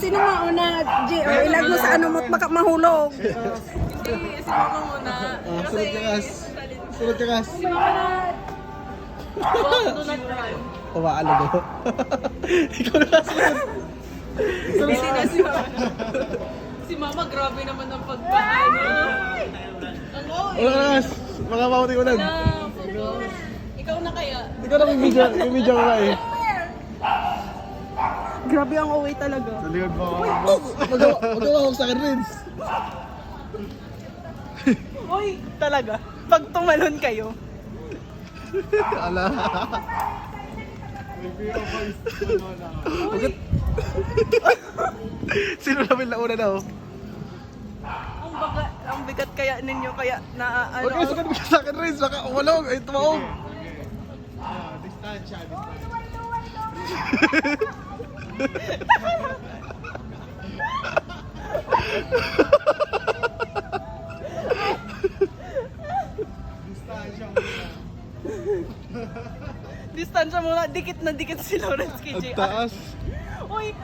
Sino mauna? G, o ilag mo sa ano mo't baka mahulog. Hindi, si Mama muna. Sunod ka kas. Sunod ka kas. Si Mama na. Walk, do not run. Umaalo do. Ikaw na kasunod. Hindi na si Mama. Si Mama, grabe naman ang pagpaano. Ang Wala ka kas. Mga mawati ko lang. Wala, focus. Ikaw na kaya. Ikaw na may media ka eh. Grabe ang away talaga. Sa likod mo ako. Magkawawag sa akin, Rins. Uy, talaga. Pag tumalon kayo. Ala. Bakit? Sino namin nauna daw? Ang bigat kaya ninyo kaya na ano. Huwag kayo sukat sa akin, Rins. Baka umalog. Ay, tumaog. Distansya muna, dikit na dikit si Lawrence kay Ang JR. taas. Uy,